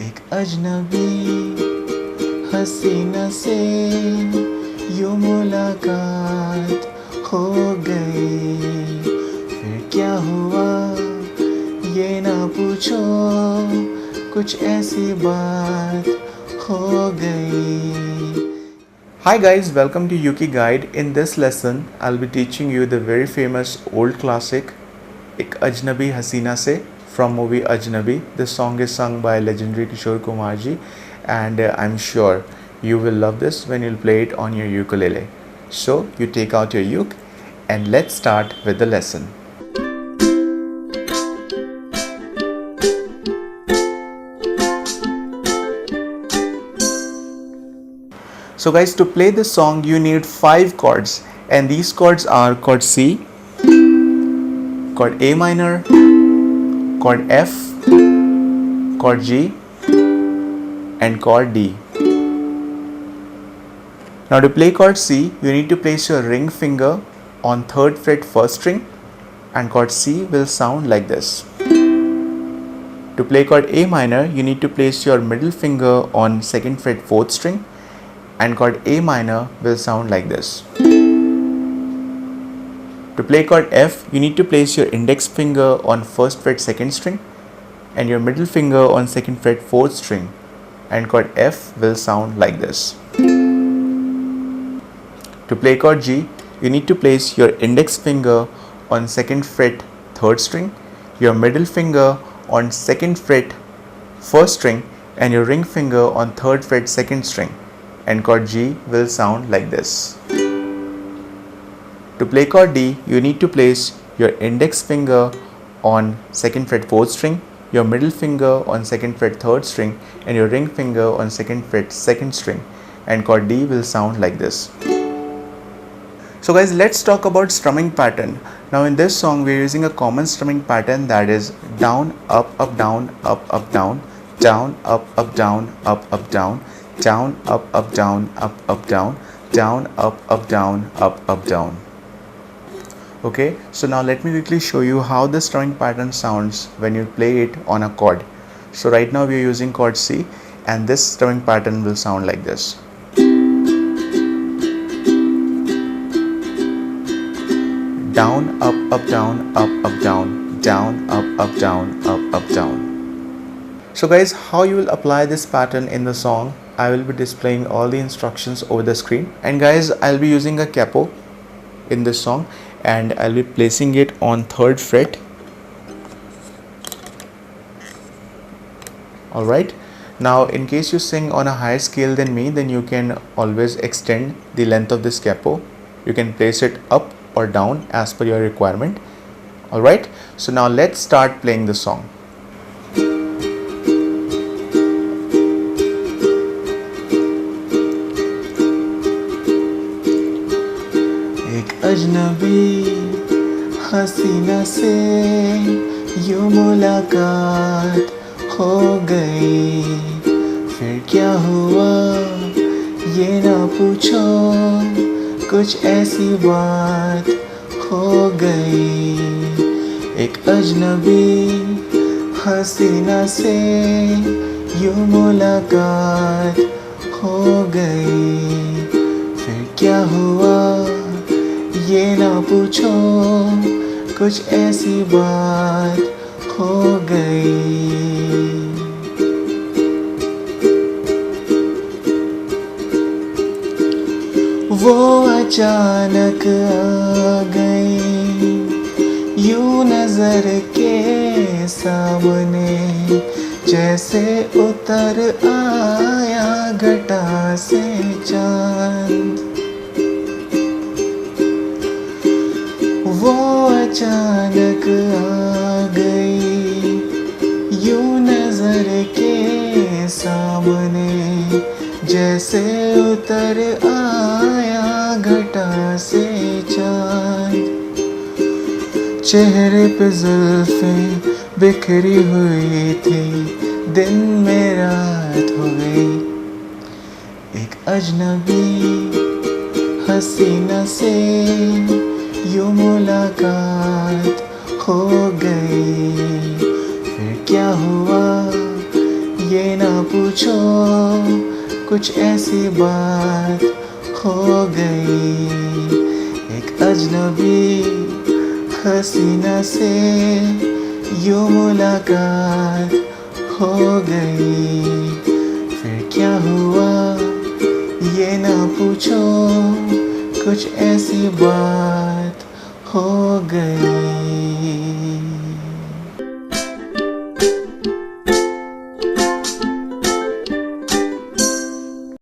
एक अजनबी हसीना से यूं मुलाकात हो गई। फिर क्या हुआ ये ना पूछो, कुछ ऐसी बात हो गई। Hi guys, welcome to ukeguide. In this lesson, I'll be teaching you the very famous old classic "एक Ajnabi Haseena Se" from movie Ajnabi. This song is sung by legendary Kishore Kumar Ji, and I'm sure you will love this when you'll play it on your ukulele. So you take out your uke and let's start with the lesson. So guys, to play this song you need 5 chords, and these chords are chord C, chord A minor, chord F, chord G and chord D. Now to play chord C, you need to place your ring finger on 3rd fret 1st string, and chord C will sound like this. To play chord A minor, you need to place your middle finger on 2nd fret 4th string, and chord A minor will sound like this. To play chord F, you need to place your index finger on 1st fret 2nd string and your middle finger on 2nd fret 4th string, and chord F will sound like this. To play chord G, you need to place your index finger on 2nd fret 3rd string, your middle finger on 2nd fret 1st string and your ring finger on 3rd fret 2nd string, and chord G will sound like this. To play chord D, you need to place your index finger on 2nd fret 4th string, your middle finger on 2nd fret 3rd string and your ring finger on 2nd fret 2nd string, and chord D will sound like this. So guys, let's talk about strumming pattern. Now in this song we are using a common strumming pattern, that is down, up, down, up, down, down, up, down, up, down, down, up, down, down, down, up, down, down. Okay, so now let me quickly show you how the strumming pattern sounds when you play it on a chord. So right now we are using chord C, and this strumming pattern will sound like this. Down, up, down, down, down, up, down, down. So guys, how you will apply this pattern in the song, I will be displaying all the instructions over the screen. And guys, I'll be using a capo in this song, and I'll be placing it on 3rd fret. Alright, now in case you sing on a higher scale than me, then you can always extend the length of this capo. You can place it up or down as per your requirement. Alright, so now let's start playing the song. अजनबी हसीना से यूं मुलाकात हो गई। फिर क्या हुआ ये ना पूछो, कुछ ऐसी बात हो गई। एक अजनबी हसीना से यूं मुलाकात हो गई। फिर क्या हुआ ये ना पूछो, कुछ ऐसी बात हो गई। वो अचानक आ गई यूं नजर के सामने, जैसे उतर आया घटा से चांद। वो अचानक आ गई यूं नजर के सामने, जैसे उतर आया घटा से चांद। चेहरे पे जुल्फें बिखरी हुई थी, दिन में रात हो गई। एक अजनबी हसीना से यूं मुलाकात हो गई। फिर क्या हुआ ये ना पूछो कुछ ऐसी बात हो गई। एक अजनबी हसीना से यूं मुलाकात हो गई। फिर क्या हुआ ये ना पूछो कुछ ऐसी बात हो गई।